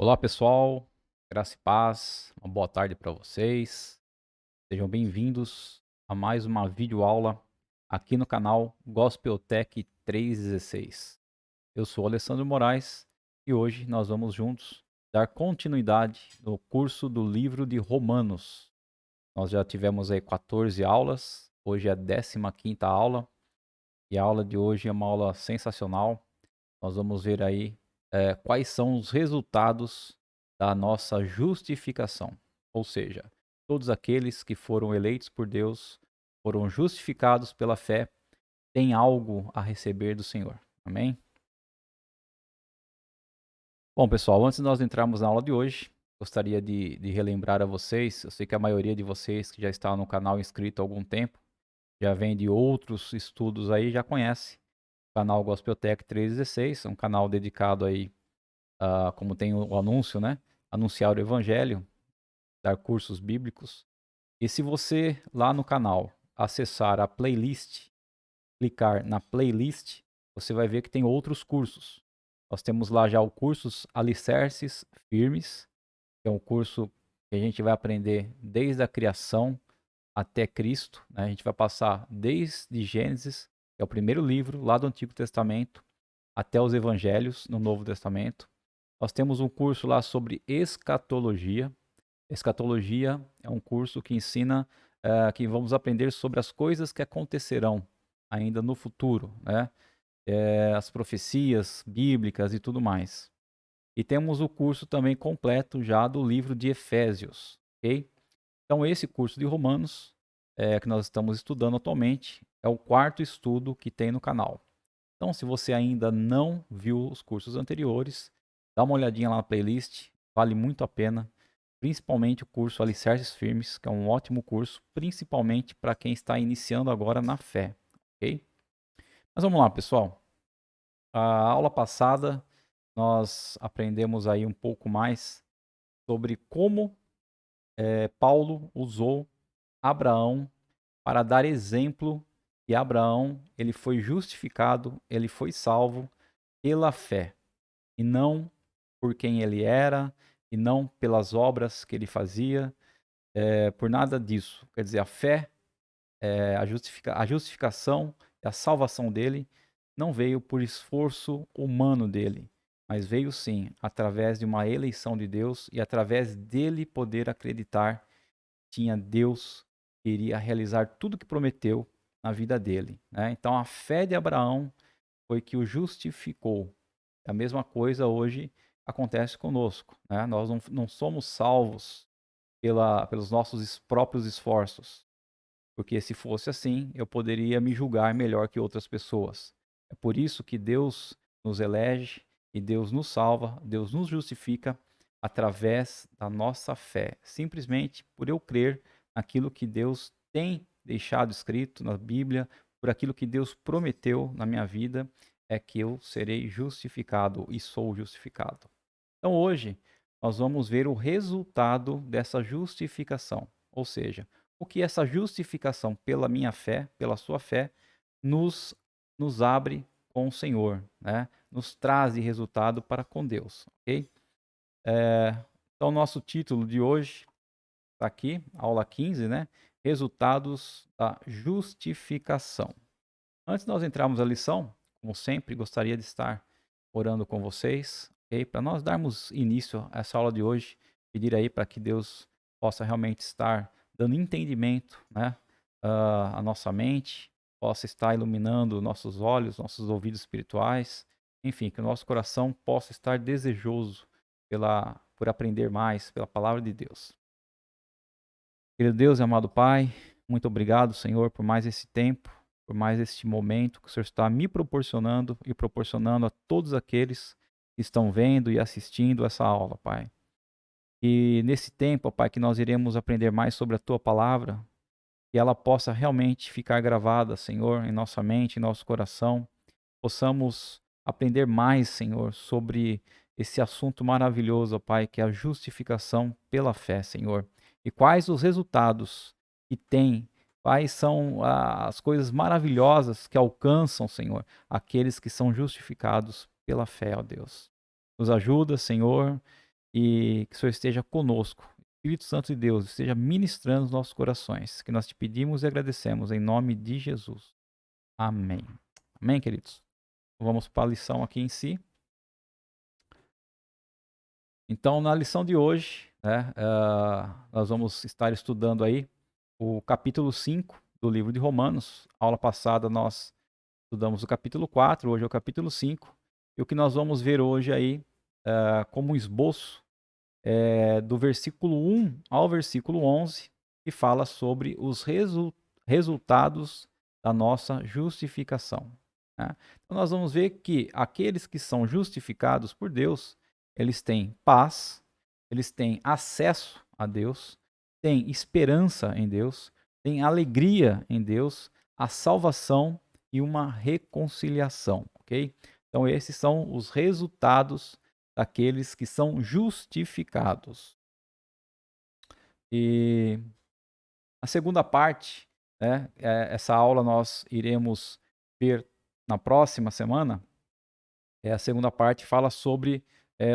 Olá pessoal, graça e paz, uma boa tarde para vocês. Sejam bem-vindos a mais uma videoaula aqui no canal Gospel Tech 316. Eu sou Alessandro Moraes e hoje nós vamos juntos dar continuidade no curso do livro de Romanos. Nós já tivemos aí 14 aulas, hoje é a 15ª aula e a aula de hoje é uma aula sensacional. Nós vamos ver aí quais são os resultados da nossa justificação. Ou seja, todos aqueles que foram eleitos por Deus, foram justificados pela fé, têm algo a receber do Senhor. Amém? Bom, pessoal, antes de nós entrarmos na aula de hoje, gostaria de relembrar a vocês. Eu sei que a maioria de vocês que já está no canal inscrito há algum tempo, já vem de outros estudos aí, já conhece o canal Gospeltech 316, um canal dedicado aí como tem o anúncio, né? Anunciar o evangelho, dar cursos bíblicos. E se você lá no canal acessar a playlist, clicar na playlist, você vai ver que tem outros cursos. Nós temos lá já o cursos Alicerces Firmes, que é um curso que a gente vai aprender desde a criação até Cristo, né? A gente vai passar desde Gênesis, que é o primeiro livro lá do Antigo Testamento, até os Evangelhos no Novo Testamento. Nós temos um curso lá sobre escatologia. Escatologia é um curso que ensina que vamos aprender sobre as coisas que acontecerão ainda no futuro, né? As profecias bíblicas e tudo mais. E temos o curso também completo já do livro de Efésios, ok? Então esse curso de Romanos que nós estamos estudando atualmente é o quarto estudo que tem no canal. Então, se você ainda não viu os cursos anteriores, dá uma olhadinha lá na playlist, vale muito a pena, principalmente o curso Alicerces Firmes, que é um ótimo curso, principalmente para quem está iniciando agora na fé, ok? Mas vamos lá, pessoal. A aula passada nós aprendemos aí um pouco mais sobre como Paulo usou Abraão para dar exemplo que Abraão ele foi justificado, ele foi salvo pela fé e não por quem ele era, e não pelas obras que ele fazia, por nada disso. Quer dizer, a fé, a justificação e a salvação dele não veio por esforço humano dele, mas veio sim através de uma eleição de Deus e através dele poder acreditar que tinha Deus que iria realizar tudo que prometeu na vida dele, né? Então a fé de Abraão foi que o justificou. A mesma coisa hoje acontece conosco, né? Nós não somos salvos pelos nossos próprios esforços, porque se fosse assim, eu poderia me julgar melhor que outras pessoas. É por isso que Deus nos elege e Deus nos salva, Deus nos justifica através da nossa fé, simplesmente por eu crer naquilo que Deus tem deixado escrito na Bíblia, por aquilo que Deus prometeu na minha vida, é que eu serei justificado e sou justificado. Então hoje nós vamos ver o resultado dessa justificação, ou seja, o que essa justificação pela minha fé, pela sua fé, nos, nos abre com o Senhor, né? Nos traz de resultado para com Deus, ok? Então, nosso título de hoje está aqui, aula 15, né? Resultados da justificação. Antes de nós entrarmos na lição, como sempre, gostaria de estar orando com vocês, ok? Para nós darmos início a essa aula de hoje, pedir aí para que Deus possa realmente estar dando entendimento, né? A nossa mente, possa estar iluminando nossos olhos, nossos ouvidos espirituais, enfim, que o nosso coração possa estar desejoso por aprender mais pela palavra de Deus. Querido Deus e amado Pai, muito obrigado, Senhor, por mais esse tempo, por mais este momento que o Senhor está me proporcionando e proporcionando a todos aqueles que estão vendo e assistindo essa aula, Pai. E nesse tempo, Pai, que nós iremos aprender mais sobre a Tua palavra, que ela possa realmente ficar gravada, Senhor, em nossa mente, em nosso coração, possamos aprender mais, Senhor, sobre esse assunto maravilhoso, Pai, que é a justificação pela fé, Senhor. E quais os resultados que tem, quais são as coisas maravilhosas que alcançam, Senhor, aqueles que são justificados pela fé, ó Deus. Nos ajuda, Senhor, e que o Senhor esteja conosco. Espírito Santo de Deus, esteja ministrando os nossos corações, que nós te pedimos e agradecemos em nome de Jesus. Amém. Amém, queridos? Vamos para a lição aqui em si. Então, na lição de hoje, né, nós vamos estar estudando aí o capítulo 5 do livro de Romanos. Aula passada nós estudamos o capítulo 4, hoje é o capítulo 5. E o que nós vamos ver hoje aí, como um esboço, do versículo 1 ao versículo 11, que fala sobre os resultados da nossa justificação, né? Então nós vamos ver que aqueles que são justificados por Deus, eles têm paz, eles têm acesso a Deus, têm esperança em Deus, têm alegria em Deus, a salvação e uma reconciliação, ok? Então esses são os resultados daqueles que são justificados. E a segunda parte, né, essa aula nós iremos ver na próxima semana. A segunda parte fala sobre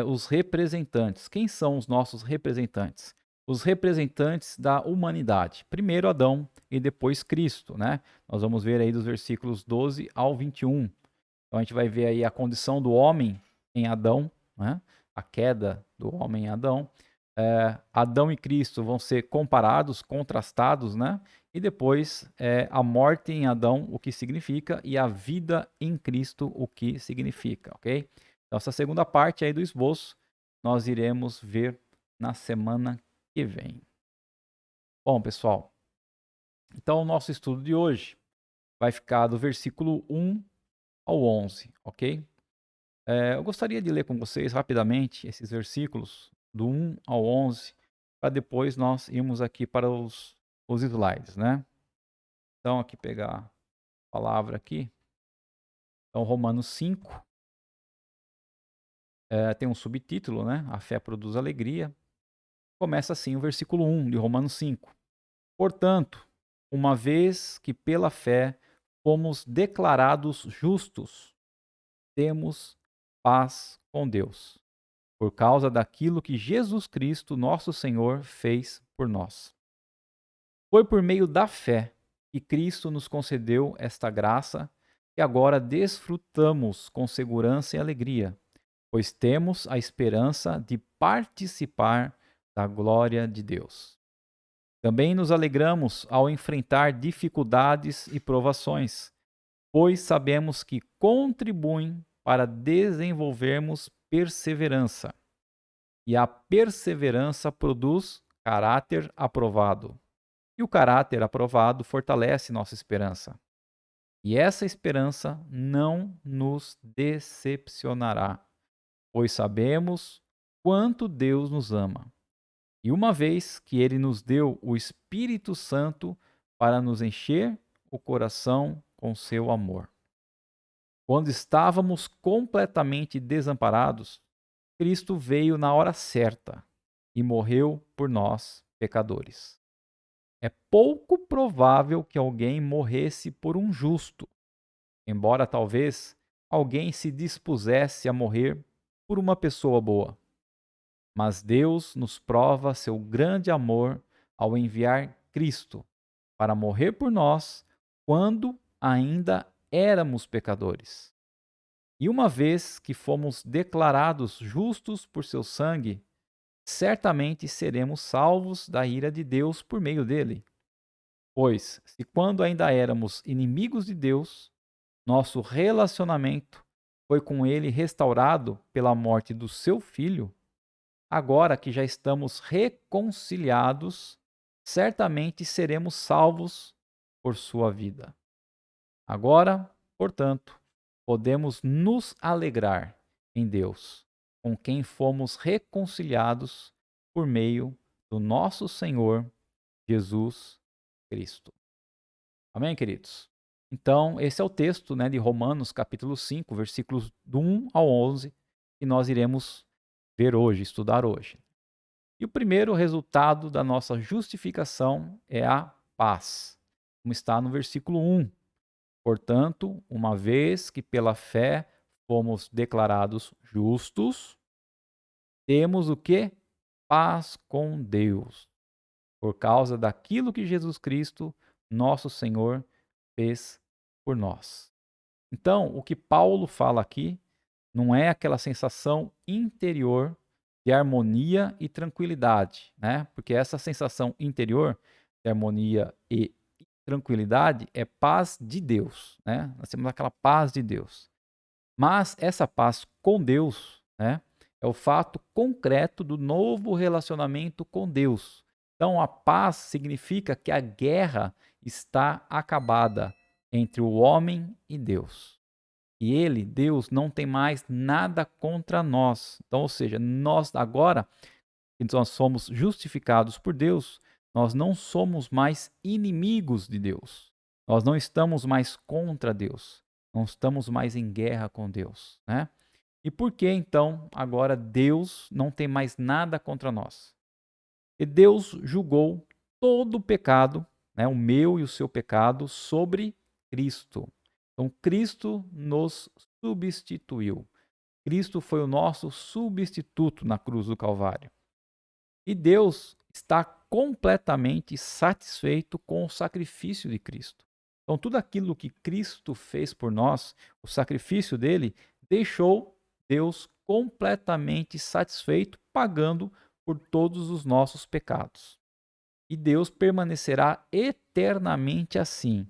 os representantes. Quem são os nossos representantes? Os representantes da humanidade. Primeiro Adão e depois Cristo, né? Nós vamos ver aí dos versículos 12 ao 21. Então a gente vai ver aí a condição do homem em Adão, né? A queda do homem em Adão. Adão e Cristo vão ser comparados, contrastados, né? E depois a morte em Adão, o que significa, e a vida em Cristo, o que significa, ok? Então essa segunda parte aí do esboço nós iremos ver na semana que vem. Bom, pessoal, então o nosso estudo de hoje vai ficar do versículo 1 ao 11, ok? Eu gostaria de ler com vocês rapidamente esses versículos do 1 ao 11, para depois nós irmos aqui para os slides, né? Então, aqui pegar a palavra aqui. Então, Romanos 5, tem um subtítulo, né? A fé produz alegria. Começa assim o versículo 1 de Romanos 5. Portanto, uma vez que pela fé fomos declarados justos, temos paz com Deus, por causa daquilo que Jesus Cristo, nosso Senhor, fez por nós. Foi por meio da fé que Cristo nos concedeu esta graça e agora desfrutamos com segurança e alegria, pois temos a esperança de participar da glória de Deus. Também nos alegramos ao enfrentar dificuldades e provações, pois sabemos que contribuem para desenvolvermos perseverança. E a perseverança produz caráter aprovado. E o caráter aprovado fortalece nossa esperança. E essa esperança não nos decepcionará, pois sabemos quanto Deus nos ama. E uma vez que Ele nos deu o Espírito Santo para nos encher o coração com seu amor. Quando estávamos completamente desamparados, Cristo veio na hora certa e morreu por nós, pecadores. É pouco provável que alguém morresse por um justo, embora talvez alguém se dispusesse a morrer por uma pessoa boa. Mas Deus nos prova seu grande amor ao enviar Cristo para morrer por nós quando ainda éramos pecadores. E uma vez que fomos declarados justos por seu sangue, certamente seremos salvos da ira de Deus por meio dele. Pois, se quando ainda éramos inimigos de Deus, nosso relacionamento foi com ele restaurado pela morte do seu filho, agora que já estamos reconciliados, certamente seremos salvos por sua vida. Agora, portanto, podemos nos alegrar em Deus, com quem fomos reconciliados por meio do nosso Senhor Jesus Cristo. Amém, queridos? Então, esse é o texto, né, de Romanos, capítulo 5, versículos do 1 ao 11, que nós iremos ver hoje, estudar hoje. E o primeiro resultado da nossa justificação é a paz, como está no versículo 1. Portanto, uma vez que pela fé fomos declarados justos, temos o quê? Paz com Deus, por causa daquilo que Jesus Cristo, nosso Senhor, fez por nós. Então, o que Paulo fala aqui não é aquela sensação interior de harmonia e tranquilidade, né? Porque essa sensação interior de harmonia e tranquilidade é paz de Deus, né? Nós temos aquela paz de Deus. Mas essa paz com Deus, né, é o fato concreto do novo relacionamento com Deus. Então, a paz significa que a guerra está acabada entre o homem e Deus. E ele, Deus, não tem mais nada contra nós. Então, ou seja, nós agora que nós somos justificados por Deus, nós não somos mais inimigos de Deus. Nós não estamos mais contra Deus. Não estamos mais em guerra com Deus, né? E por que então agora Deus não tem mais nada contra nós? E Deus julgou todo o pecado, né, o meu e o seu pecado, sobre Cristo. Então Cristo nos substituiu. Cristo foi o nosso substituto na cruz do Calvário. E Deus está completamente satisfeito com o sacrifício de Cristo. Então, tudo aquilo que Cristo fez por nós, o sacrifício dele, deixou Deus completamente satisfeito, pagando por todos os nossos pecados. E Deus permanecerá eternamente assim.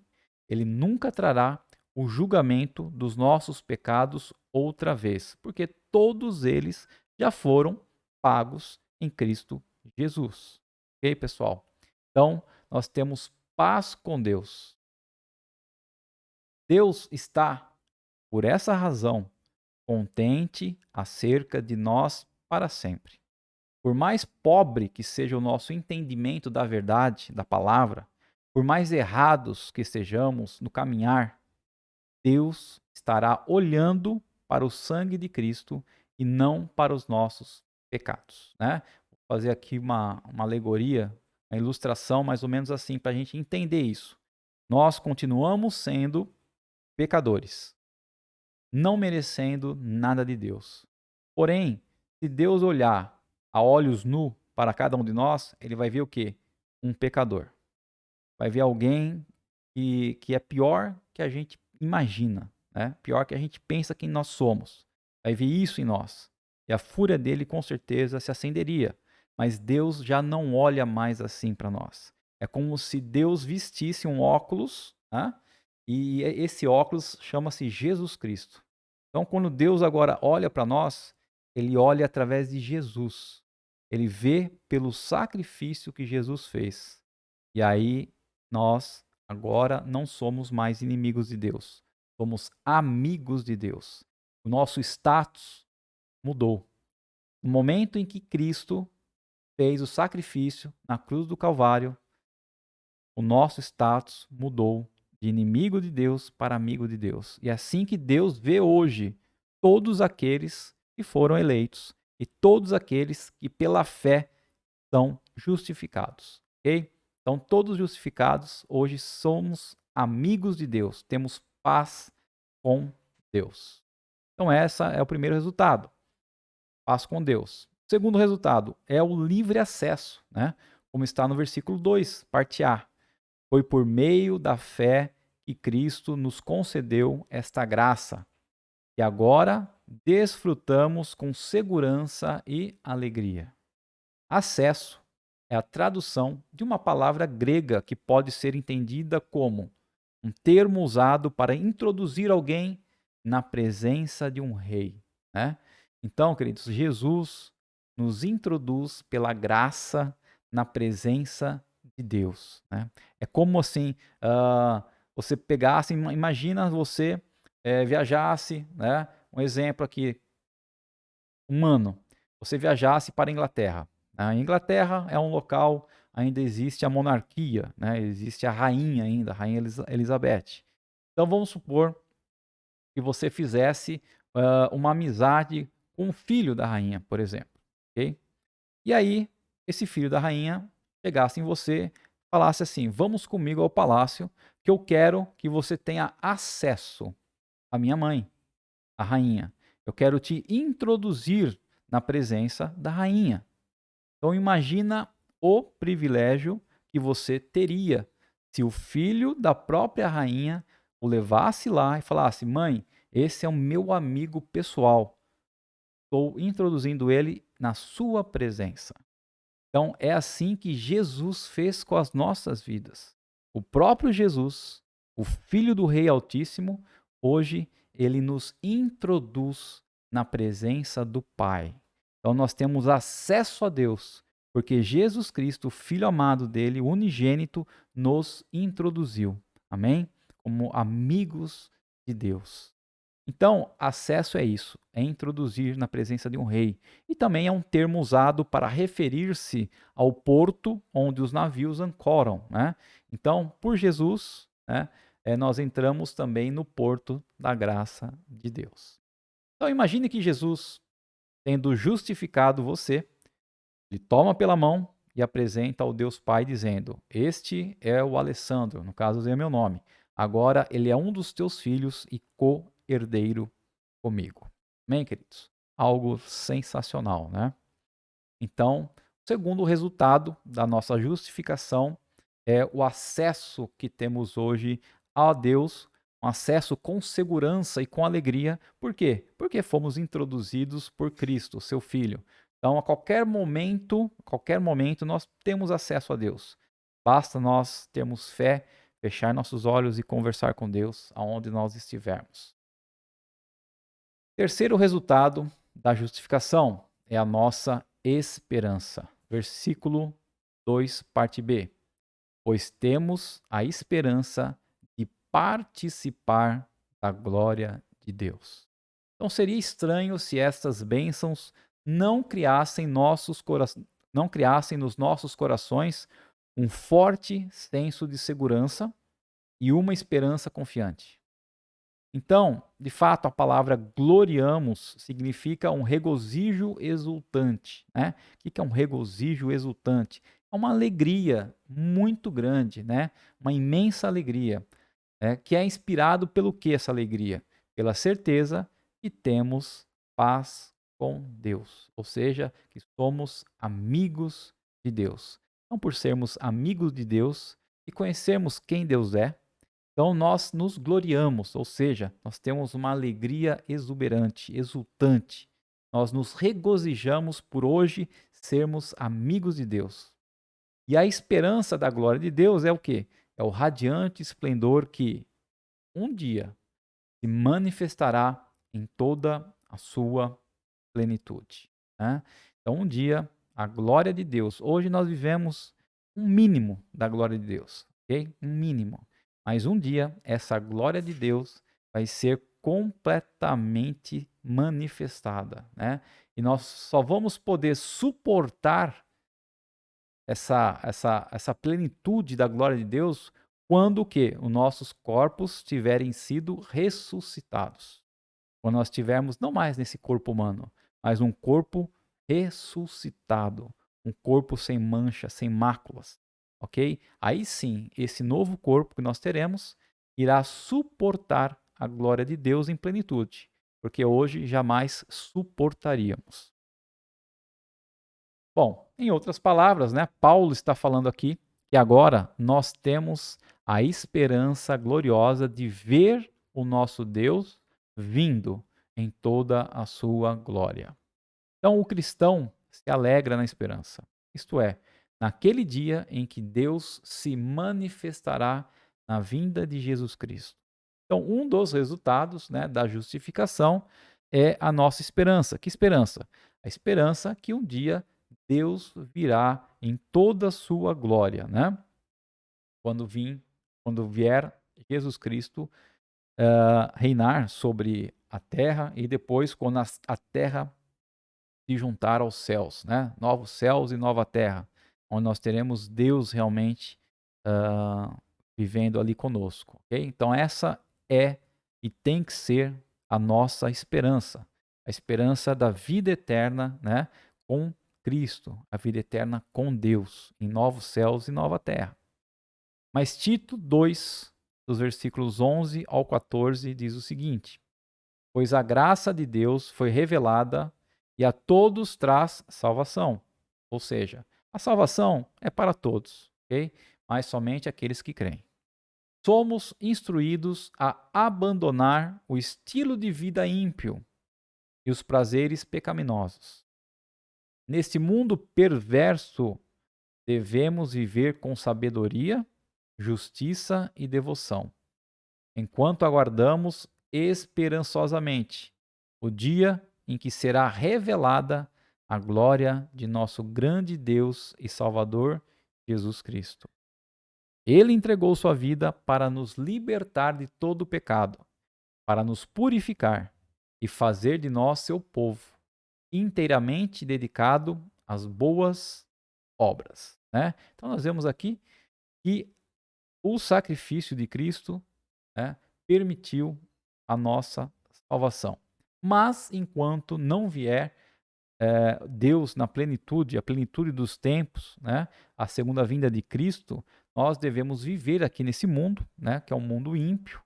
Ele nunca trará o julgamento dos nossos pecados outra vez, porque todos eles já foram pagos em Cristo Jesus. Ok, pessoal? Então, nós temos paz com Deus. Deus está, por essa razão, contente acerca de nós para sempre. Por mais pobre que seja o nosso entendimento da verdade, da palavra, por mais errados que estejamos no caminhar, Deus estará olhando para o sangue de Cristo e não para os nossos pecados, né? Vou fazer aqui uma alegoria, uma ilustração mais ou menos assim para a gente entender isso. Nós continuamos sendo pecadores, não merecendo nada de Deus. Porém, se Deus olhar a olhos nu para cada um de nós, ele vai ver o quê? Um pecador. Vai ver alguém que é pior que a gente imagina, né? Pior que a gente pensa que nós somos. Vai ver isso em nós. E a fúria dele com certeza se acenderia. Mas Deus já não olha mais assim para nós. É como se Deus vestisse um óculos, né? E esse óculos chama-se Jesus Cristo. Então, quando Deus agora olha para nós, ele olha através de Jesus. Ele vê pelo sacrifício que Jesus fez. E aí nós agora não somos mais inimigos de Deus, somos amigos de Deus. O nosso status mudou. No momento em que Cristo fez o sacrifício na cruz do Calvário, o nosso status mudou de inimigo de Deus para amigo de Deus. E é assim que Deus vê hoje todos aqueles que foram eleitos e todos aqueles que pela fé são justificados. Ok? Então, todos justificados, hoje somos amigos de Deus, temos paz com Deus. Então, essa é o primeiro resultado, paz com Deus. O segundo resultado é o livre acesso, né? Como está no versículo 2, parte A. Foi por meio da fé que Cristo nos concedeu esta graça, e agora desfrutamos com segurança e alegria. Acesso é a tradução de uma palavra grega que pode ser entendida como um termo usado para introduzir alguém na presença de um rei, né? Então, queridos, Jesus nos introduz pela graça na presença de Deus, né? É como assim, você pegasse, imagina você viajasse, né? Um exemplo aqui, humano, você viajasse para a Inglaterra. A Inglaterra é um local, ainda existe a monarquia, né? Existe a rainha ainda, a rainha Elizabeth. Então vamos supor que você fizesse uma amizade com o filho da rainha, por exemplo. Ok? E aí, esse filho da rainha chegasse em você, falasse assim: vamos comigo ao palácio, que eu quero que você tenha acesso à minha mãe, a rainha. Eu quero te introduzir na presença da rainha. Então imagina o privilégio que você teria se o filho da própria rainha o levasse lá e falasse: mãe, esse é o meu amigo pessoal, estou introduzindo ele na sua presença. Então é assim que Jesus fez com as nossas vidas. O próprio Jesus, o Filho do Rei Altíssimo, hoje ele nos introduz na presença do Pai. Então nós temos acesso a Deus, porque Jesus Cristo, o Filho amado dele, o unigênito, nos introduziu. Amém? Como amigos de Deus. Então, acesso é isso, é introduzir na presença de um rei. E também é um termo usado para referir-se ao porto onde os navios ancoram, né? Então, por Jesus, né, nós entramos também no porto da graça de Deus. Então, imagine que Jesus, tendo justificado você, lhe toma pela mão e apresenta ao Deus Pai, dizendo: Este é o Alessandro, no caso é meu nome. Agora ele é um dos teus filhos e co-herdeiro comigo. Amém, queridos? Algo sensacional, né? Então, o segundo resultado da nossa justificação é o acesso que temos hoje a Deus, um acesso com segurança e com alegria. Por quê? Porque fomos introduzidos por Cristo, seu Filho. Então, a qualquer momento, nós temos acesso a Deus. Basta nós termos fé, fechar nossos olhos e conversar com Deus aonde nós estivermos. Terceiro resultado da justificação é a nossa esperança. Versículo 2, parte B. Pois temos a esperança de participar da glória de Deus. Então seria estranho se estas bênçãos não criassem não criassem nos nossos corações um forte senso de segurança e uma esperança confiante. Então, de fato, a palavra gloriamos significa um regozijo exultante, né? O que é um regozijo exultante? É uma alegria muito grande, né? Uma imensa alegria, que é inspirado pelo que essa alegria? Pela certeza que temos paz com Deus, ou seja, que somos amigos de Deus. Então, por sermos amigos de Deus e conhecermos quem Deus é, então nós nos gloriamos, ou seja, nós temos uma alegria exuberante, exultante. Nós nos regozijamos por hoje sermos amigos de Deus. E a esperança da glória de Deus é o quê? É o radiante esplendor que um dia se manifestará em toda a sua plenitude, né? Então um dia a glória de Deus. Hoje nós vivemos um mínimo da glória de Deus, ok? Um mínimo. Mas um dia essa glória de Deus vai ser completamente manifestada, né? E nós só vamos poder suportar essa plenitude da glória de Deus quando o quê? Os nossos corpos tiverem sido ressuscitados. Quando nós estivermos não mais nesse corpo humano, mas um corpo ressuscitado, um corpo sem mancha, sem máculas, ok? Aí sim, esse novo corpo que nós teremos irá suportar a glória de Deus em plenitude, porque hoje jamais suportaríamos. Bom, em outras palavras, né, Paulo está falando aqui que agora nós temos a esperança gloriosa de ver o nosso Deus vindo em toda a sua glória. Então o cristão se alegra na esperança, isto é, naquele dia em que Deus se manifestará na vinda de Jesus Cristo. Então, um dos resultados, né, da justificação é a nossa esperança. Que esperança? A esperança que um dia Deus virá em toda a sua glória, né? Quando vier Jesus Cristo reinar sobre a terra e depois quando a terra se juntar aos céus, né? Novos céus e nova terra, onde nós teremos Deus realmente vivendo ali conosco, ok? Então essa é e tem que ser a nossa esperança, a esperança da vida eterna, né? Com Cristo, a vida eterna com Deus, em novos céus e nova terra. Mas Tito 2, dos versículos 11 ao 14, diz o seguinte: Pois a graça de Deus foi revelada e a todos traz salvação. Ou seja, a salvação é para todos, ok? Mas somente aqueles que creem. Somos instruídos a abandonar o estilo de vida ímpio e os prazeres pecaminosos. Neste mundo perverso, devemos viver com sabedoria, justiça e devoção, enquanto aguardamos esperançosamente o dia em que será revelada a glória de nosso grande Deus e Salvador, Jesus Cristo. Ele entregou sua vida para nos libertar de todo o pecado, para nos purificar e fazer de nós seu povo, inteiramente dedicado às boas obras, né? Então nós vemos aqui que o sacrifício de Cristo, né, permitiu a nossa salvação. Mas enquanto não vier Deus na plenitude, a plenitude dos tempos, né, a segunda vinda de Cristo, nós devemos viver aqui nesse mundo, né, que é um mundo ímpio,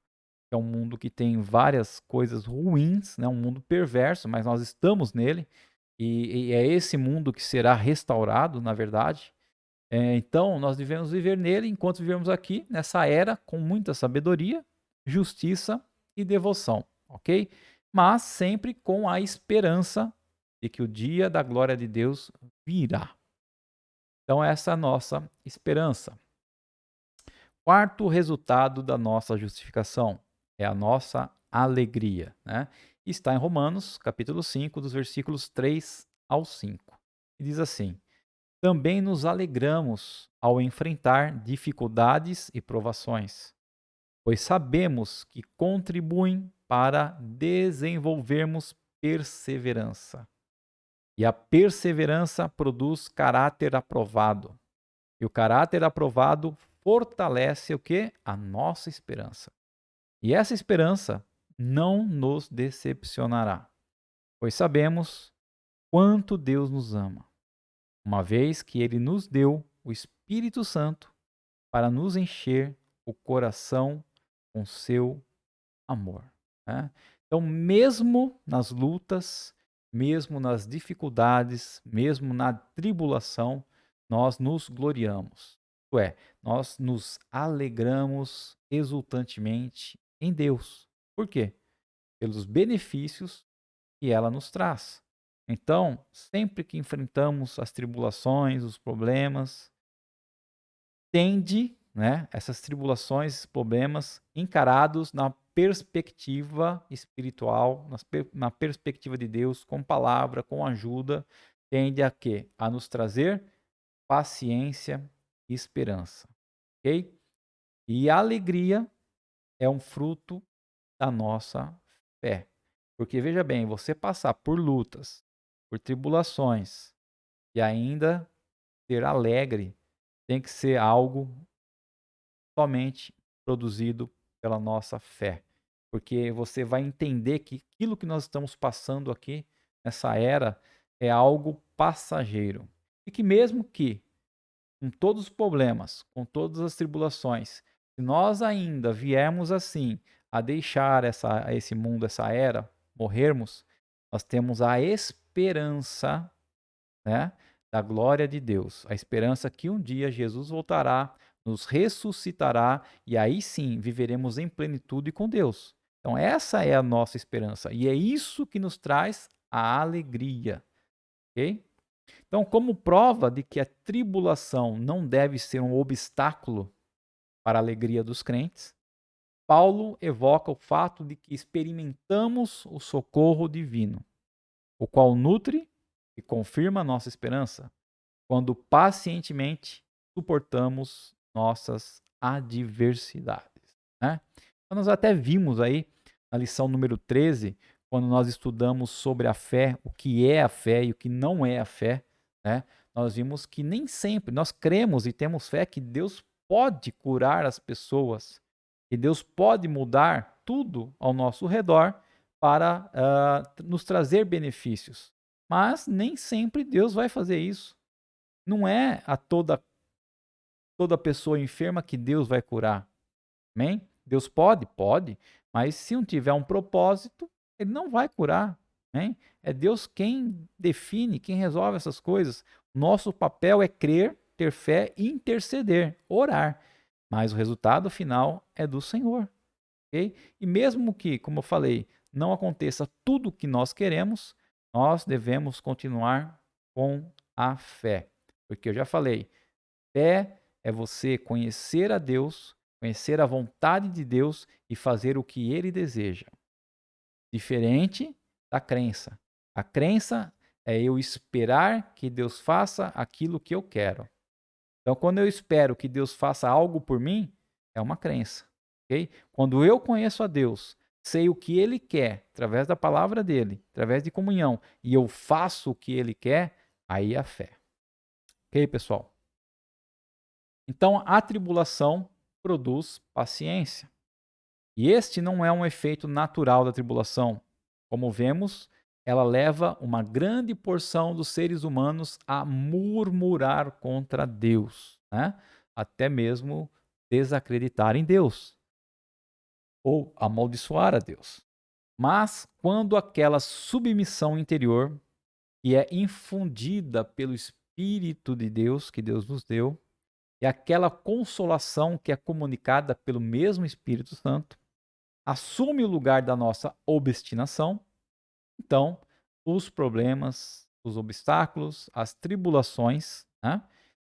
que é um mundo que tem várias coisas ruins, né, um mundo perverso, mas nós estamos nele, e é esse mundo que será restaurado, na verdade. Então, nós devemos viver nele enquanto vivemos aqui, nessa era, com muita sabedoria, justiça e devoção, ok? Mas sempre com a esperança de que o dia da glória de Deus virá. Então, essa é a nossa esperança. Quarto resultado da nossa justificação é a nossa alegria, né? Está em Romanos, capítulo 5, dos versículos 3 ao 5. E diz assim: também nos alegramos ao enfrentar dificuldades e provações, pois sabemos que contribuem para desenvolvermos perseverança. E a perseverança produz caráter aprovado. E o caráter aprovado fortalece o quê? A nossa esperança. E essa esperança não nos decepcionará, pois sabemos quanto Deus nos ama, uma vez que Ele nos deu o Espírito Santo para nos encher o coração com seu amor, né? Então, mesmo nas lutas, mesmo nas dificuldades, mesmo na tribulação, nós nos gloriamos. Isto é, nós nos alegramos exultantemente em Deus. Por quê? Pelos benefícios que ela nos traz. Então, sempre que enfrentamos as tribulações, os problemas, tende, né, essas tribulações, esses problemas, encarados na perspectiva espiritual, na perspectiva de Deus, com palavra, com ajuda, tende a quê? A nos trazer paciência e esperança, ok? E a alegria é um fruto da nossa fé. Porque veja bem, você passar por lutas, por tribulações e ainda ser alegre, tem que ser algo somente produzido pela nossa fé. Porque você vai entender que aquilo que nós estamos passando aqui nessa era é algo passageiro. E que mesmo que com todos os problemas, com todas as tribulações, se nós ainda viermos assim a deixar esse mundo, essa era, morrermos, nós temos a esperança, né, da glória de Deus, a esperança que um dia Jesus voltará, nos ressuscitará e aí sim viveremos em plenitude com Deus. Então essa é a nossa esperança e é isso que nos traz a alegria, ok? Então, como prova de que a tribulação não deve ser um obstáculo para a alegria dos crentes, Paulo evoca o fato de que experimentamos o socorro divino, o qual nutre e confirma a nossa esperança, quando pacientemente suportamos nossas adversidades, né? Então, nós até vimos aí na lição número 13, quando nós estudamos sobre a fé, o que é a fé e o que não é a fé, né? Nós vimos que nem sempre nós cremos e temos fé que Deus pode curar as pessoas, que Deus pode mudar tudo ao nosso redor para nos trazer benefícios. Mas nem sempre Deus vai fazer isso. Não é a toda pessoa enferma que Deus vai curar. Amém? Deus pode? Pode. Mas se não tiver um propósito, ele não vai curar. hein? É Deus quem define, quem resolve essas coisas. Nosso papel é crer, ter fé, interceder, orar. Mas o resultado final é do Senhor, ok? E mesmo que, como eu falei, não aconteça tudo o que nós queremos, nós devemos continuar com a fé. Porque eu já falei, fé é você conhecer a Deus, conhecer a vontade de Deus e fazer o que Ele deseja. Diferente da crença. A crença é eu esperar que Deus faça aquilo que eu quero. Então, quando eu espero que Deus faça algo por mim, é uma crença, ok? Quando eu conheço a Deus, sei o que Ele quer, através da palavra dEle, através de comunhão, e eu faço o que Ele quer, aí é a fé. Ok, pessoal? Então, a tribulação produz paciência. E este não é um efeito natural da tribulação. Como vemos, ela leva uma grande porção dos seres humanos a murmurar contra Deus, né? Até mesmo desacreditar em Deus ou amaldiçoar a Deus. Mas quando aquela submissão interior, que é infundida pelo Espírito de Deus que Deus nos deu, e aquela consolação que é comunicada pelo mesmo Espírito Santo, assume o lugar da nossa obstinação, então os problemas, os obstáculos, as tribulações, né?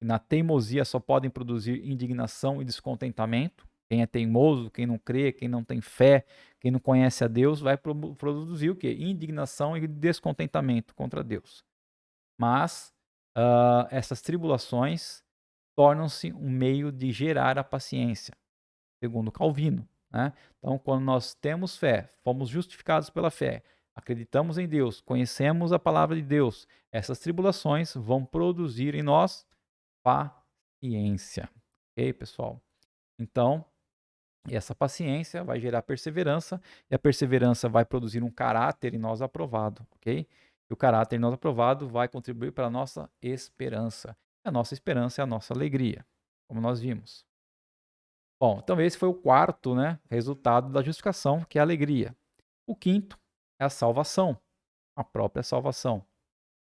Na teimosia só podem produzir indignação e descontentamento. Quem é teimoso, quem não crê, quem não tem fé, quem não conhece a Deus, vai produzir o quê? Indignação e descontentamento contra Deus. Mas essas tribulações tornam-se um meio de gerar a paciência, segundo Calvino, né? Então, quando nós temos fé, fomos justificados pela fé, acreditamos em Deus, conhecemos a palavra de Deus, essas tribulações vão produzir em nós paciência. Ok, pessoal? Então, essa paciência vai gerar perseverança, e a perseverança vai produzir um caráter em nós aprovado, ok? E o caráter em nós aprovado vai contribuir para a nossa esperança. A nossa esperança é a nossa alegria, como nós vimos. Bom, então esse foi o quarto, né, resultado da justificação, que é a alegria. O quinto é a salvação, a própria salvação,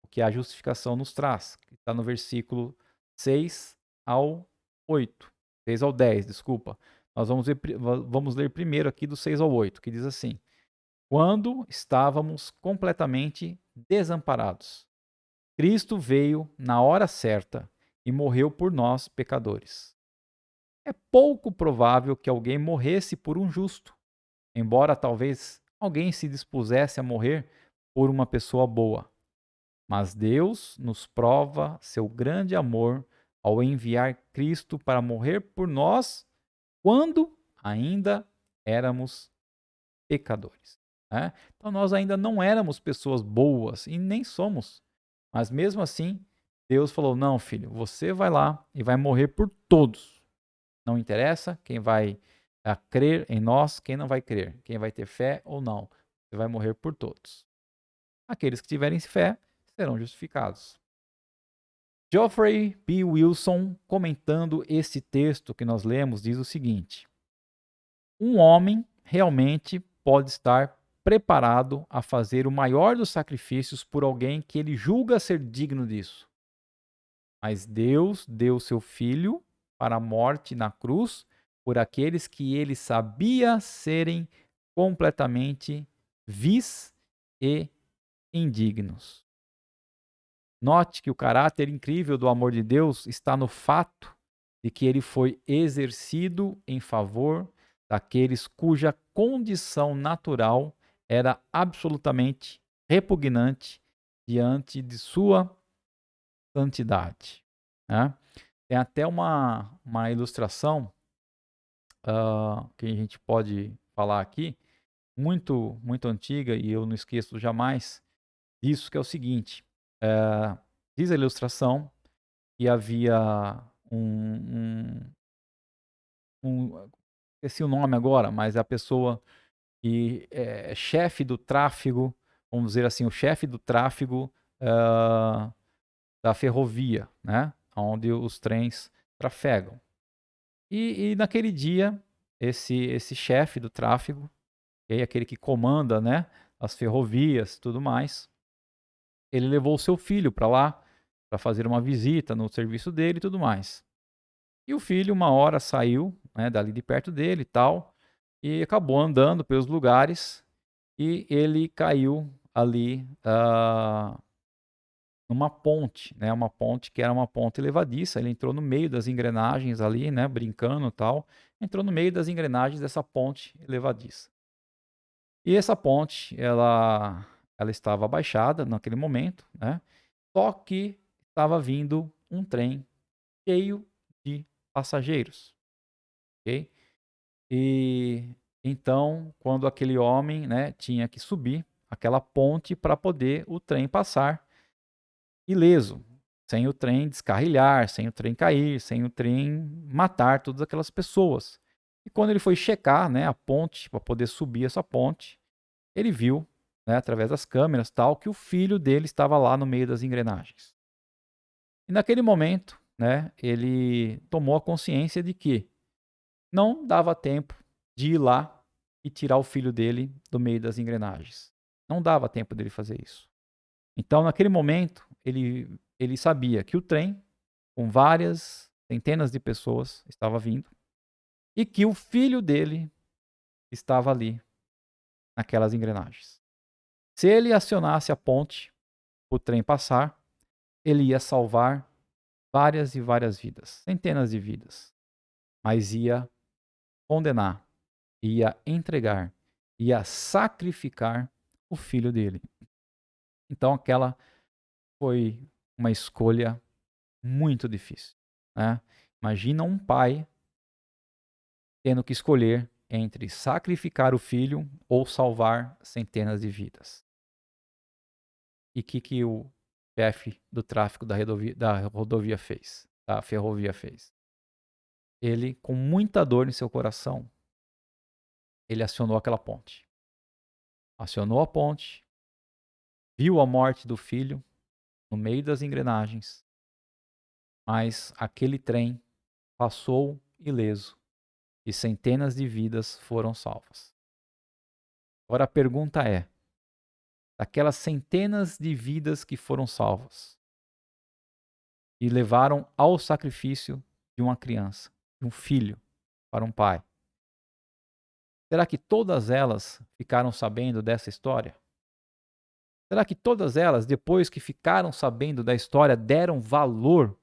o que a justificação nos traz, que está no versículo 6 ao 8, 6 ao 10, desculpa. Nós vamos ler primeiro aqui do 6 ao 8, que diz assim: Quando estávamos completamente desamparados, Cristo veio na hora certa e morreu por nós, pecadores. É pouco provável que alguém morresse por um justo, embora talvez alguém se dispusesse a morrer por uma pessoa boa. Mas Deus nos prova seu grande amor ao enviar Cristo para morrer por nós quando ainda éramos pecadores, né? Então nós ainda não éramos pessoas boas e nem somos. Mas mesmo assim, Deus falou: não, filho, você vai lá e vai morrer por todos. Não interessa quem vai crer em nós, quem não vai crer, quem vai ter fé ou não. Você vai morrer por todos. Aqueles que tiverem fé serão justificados. Geoffrey B. Wilson, comentando esse texto que nós lemos, diz o seguinte: um homem realmente pode estar preparado a fazer o maior dos sacrifícios por alguém que ele julga ser digno disso. Mas Deus deu seu filho para a morte na cruz por aqueles que ele sabia serem completamente vis e indignos. Note que o caráter incrível do amor de Deus está no fato de que ele foi exercido em favor daqueles cuja condição natural era absolutamente repugnante diante de sua santidade, né? Tem até uma ilustração que a gente pode falar aqui, muito antiga, e eu não esqueço jamais disso, que é o seguinte: diz a ilustração que havia esqueci o nome agora, mas é a pessoa que é chefe do tráfego, vamos dizer assim, o chefe do tráfego da ferrovia, né? Onde os trens trafegam. E naquele dia, esse chefe do tráfego, aquele que comanda, né, as ferrovias, tudo mais, ele levou o seu filho para lá, para fazer uma visita no serviço dele e tudo mais. E o filho, uma hora, saiu, né, dali de perto dele e tal, e acabou andando pelos lugares e ele caiu ali numa ponte, né, uma ponte que era uma ponte levadiça. Ele entrou no meio das engrenagens ali, né, brincando e tal, entrou no meio das engrenagens dessa ponte levadiça. E essa ponte, ela estava abaixada naquele momento, né, só que estava vindo um trem cheio de passageiros, ok? E então, quando aquele homem, né, tinha que subir aquela ponte para poder o trem passar ileso, sem o trem descarrilhar, sem o trem cair, sem o trem matar todas aquelas pessoas. E quando ele foi checar, né, a ponte para poder subir essa ponte, ele viu, né, através das câmeras tal, que o filho dele estava lá no meio das engrenagens. E naquele momento, né, ele tomou a consciência de que não dava tempo de ir lá e tirar o filho dele do meio das engrenagens. Não dava tempo dele fazer isso. Então, naquele momento, ele sabia que o trem, com várias centenas de pessoas, estava vindo e que o filho dele estava ali, naquelas engrenagens. Se ele acionasse a ponte, o trem passar, ele ia salvar várias e várias vidas, centenas de vidas, mas ia condenar, ia entregar, ia sacrificar o filho dele. Então aquela foi uma escolha muito difícil, né? Imagina um pai tendo que escolher entre sacrificar o filho ou salvar centenas de vidas. E o que o chefe do tráfico da rodovia fez, da ferrovia fez? Ele, com muita dor em seu coração, ele acionou aquela ponte. Acionou a ponte, viu a morte do filho no meio das engrenagens, mas aquele trem passou ileso e centenas de vidas foram salvas. Agora a pergunta é: daquelas centenas de vidas que foram salvas e levaram ao sacrifício de uma criança, de um filho, para um pai, será que todas elas ficaram sabendo dessa história? Será que todas elas, depois que ficaram sabendo da história, deram valor,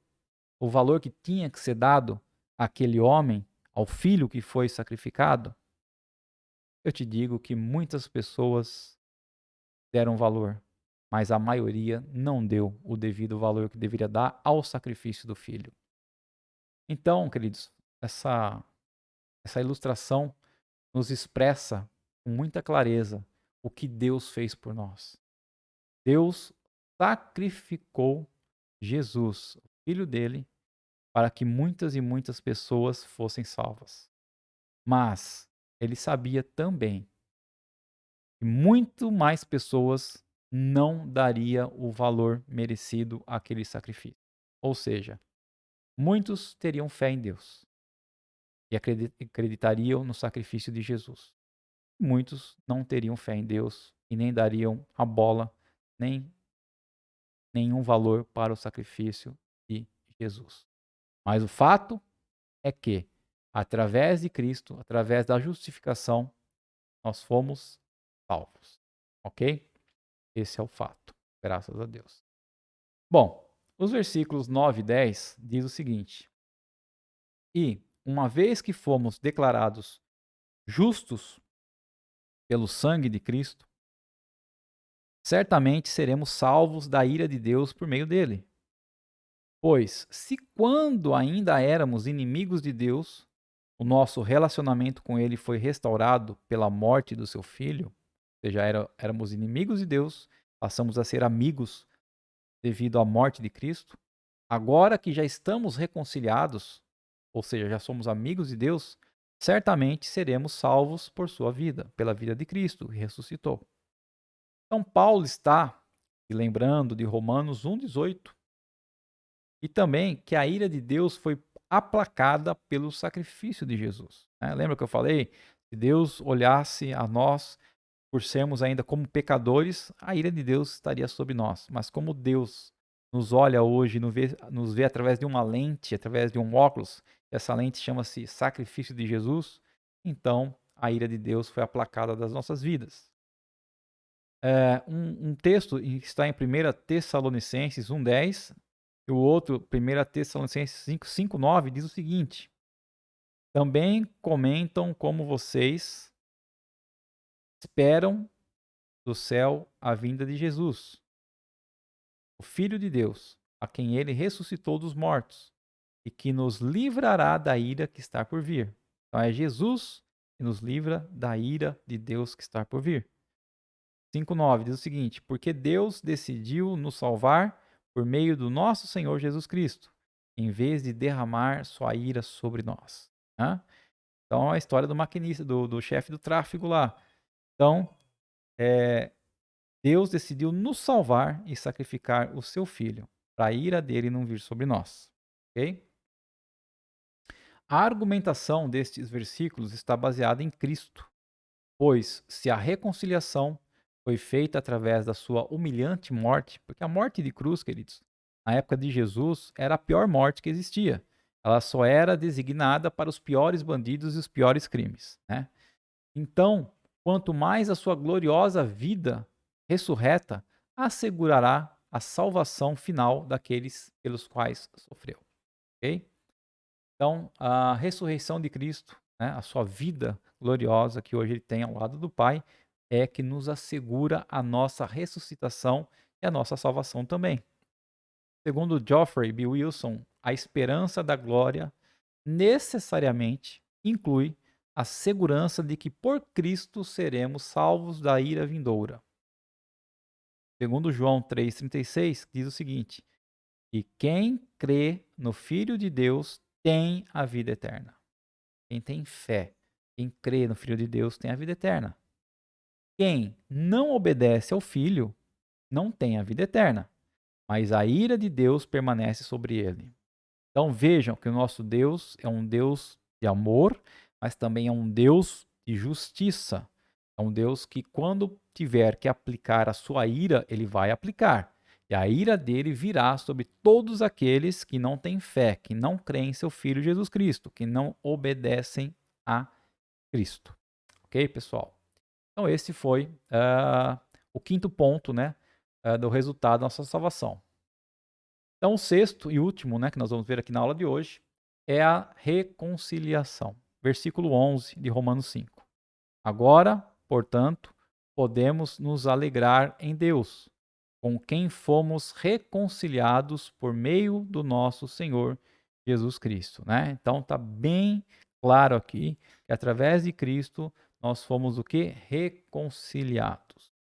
o valor que tinha que ser dado àquele homem, ao filho que foi sacrificado? Eu te digo que muitas pessoas deram valor, mas a maioria não deu o devido valor que deveria dar ao sacrifício do filho. Então, queridos, essa ilustração nos expressa com muita clareza o que Deus fez por nós. Deus sacrificou Jesus, o filho dele, para que muitas e muitas pessoas fossem salvas. Mas ele sabia também que muito mais pessoas não daria o valor merecido àquele sacrifício. Ou seja, muitos teriam fé em Deus e acreditariam no sacrifício de Jesus. Muitos não teriam fé em Deus e nem dariam a bola, nem nenhum valor para o sacrifício de Jesus. Mas o fato é que, através de Cristo, através da justificação, nós fomos salvos. Ok? Esse é o fato. Graças a Deus. Bom, os versículos 9 e 10 diz o seguinte: E, uma vez que fomos declarados justos pelo sangue de Cristo, certamente seremos salvos da ira de Deus por meio dele. Pois, se quando ainda éramos inimigos de Deus, o nosso relacionamento com ele foi restaurado pela morte do seu filho, ou seja, éramos inimigos de Deus, passamos a ser amigos devido à morte de Cristo. Agora que já estamos reconciliados, ou seja, já somos amigos de Deus, certamente seremos salvos por sua vida, pela vida de Cristo, que ressuscitou. Então, Paulo está lembrando de Romanos 1,18 e também que a ira de Deus foi aplacada pelo sacrifício de Jesus. Lembra que eu falei? Se Deus olhasse a nós por sermos ainda como pecadores, a ira de Deus estaria sobre nós. Mas como Deus nos olha hoje, nos vê através de uma lente, através de um óculos, essa lente chama-se sacrifício de Jesus, então a ira de Deus foi aplacada das nossas vidas. Um texto que está em 1 Tessalonicenses 1,10 e o outro, 1 Tessalonicenses 5,9, diz o seguinte: também comentam como vocês esperam do céu a vinda de Jesus, o Filho de Deus, a quem ele ressuscitou dos mortos e que nos livrará da ira que está por vir. Então é Jesus que nos livra da ira de Deus que está por vir. 5,9 diz o seguinte: porque Deus decidiu nos salvar por meio do nosso Senhor Jesus Cristo, em vez de derramar sua ira sobre nós. Né? Então, a história do maquinista, do chefe do tráfego lá. Então, Deus decidiu nos salvar e sacrificar o seu filho, para a ira dele não vir sobre nós. Ok? A argumentação destes versículos está baseada em Cristo, pois se a reconciliação foi feita através da sua humilhante morte, porque a morte de cruz, queridos, na época de Jesus, era a pior morte que existia. Ela só era designada para os piores bandidos e os piores crimes, né? Então, quanto mais a sua gloriosa vida ressurreta assegurará a salvação final daqueles pelos quais sofreu. Ok? Então, a ressurreição de Cristo, né, a sua vida gloriosa que hoje ele tem ao lado do Pai, é que nos assegura a nossa ressuscitação e a nossa salvação também. Segundo Geoffrey B. Wilson, a esperança da glória necessariamente inclui a segurança de que por Cristo seremos salvos da ira vindoura. Segundo João 3,36, diz o seguinte: e quem crê no Filho de Deus tem a vida eterna. Quem tem fé, quem crê no Filho de Deus tem a vida eterna. Quem não obedece ao Filho não tem a vida eterna, mas a ira de Deus permanece sobre ele. Então vejam que o nosso Deus é um Deus de amor, mas também é um Deus de justiça. É um Deus que, quando tiver que aplicar a sua ira, ele vai aplicar. E a ira dele virá sobre todos aqueles que não têm fé, que não creem em seu Filho Jesus Cristo, que não obedecem a Cristo. Ok, pessoal? Então, esse foi o quinto ponto, né, do resultado da nossa salvação. Então, o sexto e último, né, que nós vamos ver aqui na aula de hoje, é a reconciliação. Versículo 11 de Romanos 5. Agora, portanto, podemos nos alegrar em Deus, com quem fomos reconciliados por meio do nosso Senhor Jesus Cristo, né? Então tá bem claro aqui que através de Cristo nós fomos o que? Reconciliados.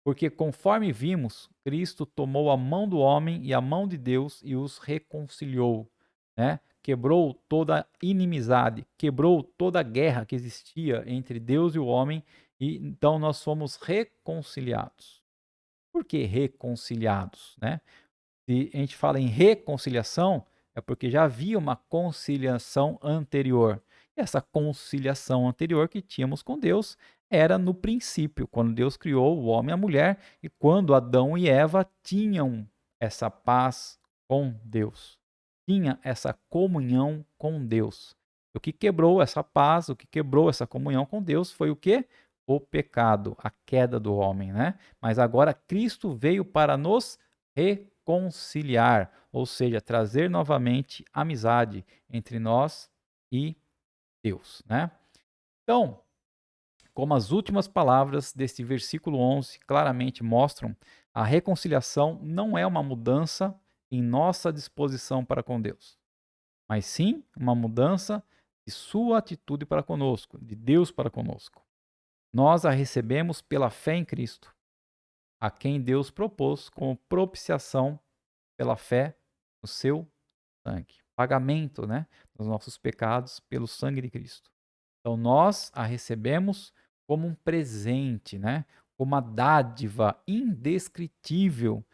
Porque conforme vimos, Cristo tomou a mão do homem e a mão de Deus e os reconciliou, né? Quebrou toda inimizade, quebrou toda a guerra que existia entre Deus e o homem, e então nós fomos reconciliados. Por que reconciliados, né? Se a gente fala em reconciliação, é porque já havia uma conciliação anterior. E essa conciliação anterior que tínhamos com Deus era no princípio, quando Deus criou o homem e a mulher, e quando Adão e Eva tinham essa paz com Deus, tinha essa comunhão com Deus. O que quebrou essa paz, o que quebrou essa comunhão com Deus foi o quê? O pecado, a queda do homem, né? Mas agora Cristo veio para nos reconciliar, ou seja, trazer novamente amizade entre nós e Deus, né? Então, como as últimas palavras deste versículo 11 claramente mostram, a reconciliação não é uma mudança em nossa disposição para com Deus, mas sim uma mudança de sua atitude para conosco, de Deus para conosco. Nós a recebemos pela fé em Cristo, a quem Deus propôs como propiciação pela fé no seu sangue. Pagamento, né, dos nossos pecados pelo sangue de Cristo. Então nós a recebemos como um presente, né, como uma dádiva indescritível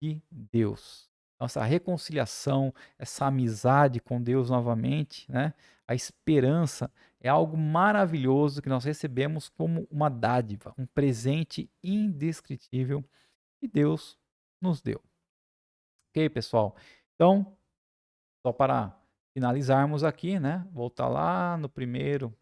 de Deus. Nossa reconciliação, essa amizade com Deus novamente, né, a esperança é algo maravilhoso que nós recebemos como uma dádiva, um presente indescritível que Deus nos deu. Ok, pessoal? Então, só para finalizarmos aqui, né? Voltar lá no primeiro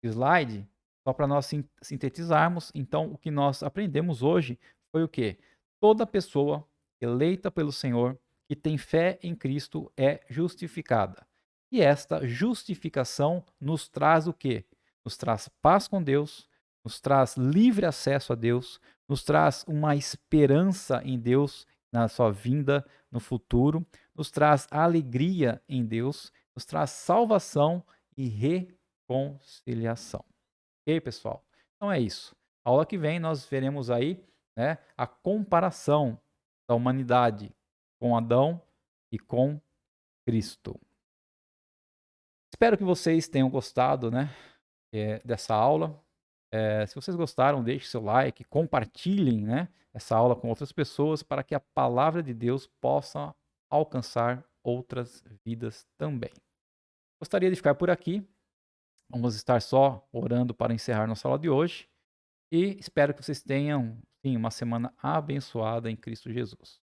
slide, só para nós sintetizarmos. Então, o que nós aprendemos hoje foi o quê? Toda pessoa eleita pelo Senhor que tem fé em Cristo é justificada. E esta justificação nos traz o quê? Nos traz paz com Deus, nos traz livre acesso a Deus, nos traz uma esperança em Deus na sua vinda no futuro, nos traz alegria em Deus, nos traz salvação e reconciliação. Ok, pessoal? Então é isso. A aula que vem nós veremos aí, né, a comparação da humanidade com Adão e com Cristo. Espero que vocês tenham gostado, né, dessa aula. Se vocês gostaram, deixe seu like, compartilhem, né, essa aula com outras pessoas para que a palavra de Deus possa alcançar outras vidas também. Gostaria de ficar por aqui. Vamos estar só orando para encerrar nossa aula de hoje. E espero que vocês tenham, sim, uma semana abençoada em Cristo Jesus.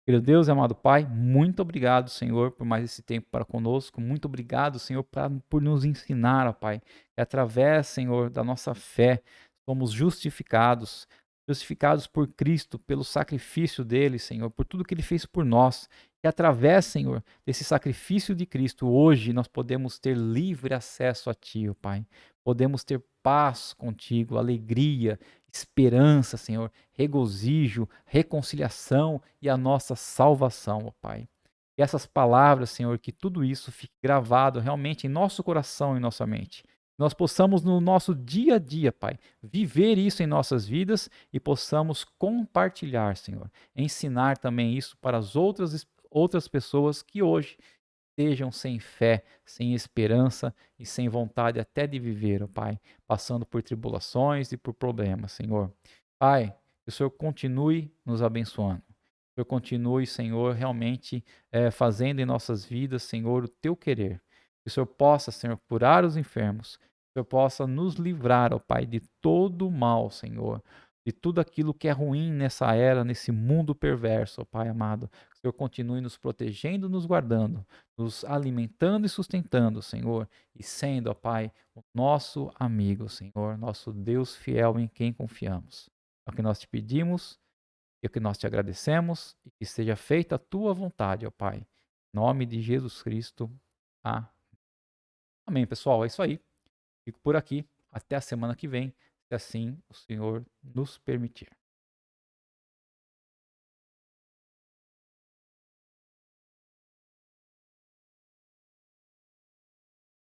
Querido Deus e amado Pai, muito obrigado, Senhor, por mais esse tempo para conosco. Muito obrigado, Senhor, por nos ensinar, ó Pai, que através, Senhor, da nossa fé, somos justificados. Justificados por Cristo, pelo sacrifício dele, Senhor, por tudo que ele fez por nós. E através, Senhor, desse sacrifício de Cristo, hoje nós podemos ter livre acesso a Ti, ó Pai. Podemos ter paz contigo, alegria, esperança, Senhor, regozijo, reconciliação e a nossa salvação, ó Pai. E essas palavras, Senhor, que tudo isso fique gravado realmente em nosso coração e em nossa mente. Nós possamos no nosso dia a dia, Pai, viver isso em nossas vidas e possamos compartilhar, Senhor. Ensinar também isso para as outras pessoas que hoje estejam sem fé, sem esperança e sem vontade até de viver, ó Pai, passando por tribulações e por problemas, Senhor. Pai, que o Senhor continue nos abençoando. Que o Senhor continue, Senhor, realmente fazendo em nossas vidas, Senhor, o teu querer. Que o Senhor possa, Senhor, curar os enfermos. Que o Senhor possa nos livrar, ó Pai, de todo o mal, Senhor. De tudo aquilo que é ruim nessa era, nesse mundo perverso, ó Pai amado. Que o Senhor continue nos protegendo, nos guardando, nos alimentando e sustentando, Senhor, e sendo, ó Pai, o nosso amigo, Senhor, nosso Deus fiel em quem confiamos. É o que nós te pedimos e o que nós te agradecemos, e que seja feita a tua vontade, ó Pai. Em nome de Jesus Cristo. Amém. Amém, pessoal. É isso aí. Fico por aqui. Até a semana que vem, se assim o Senhor nos permitir.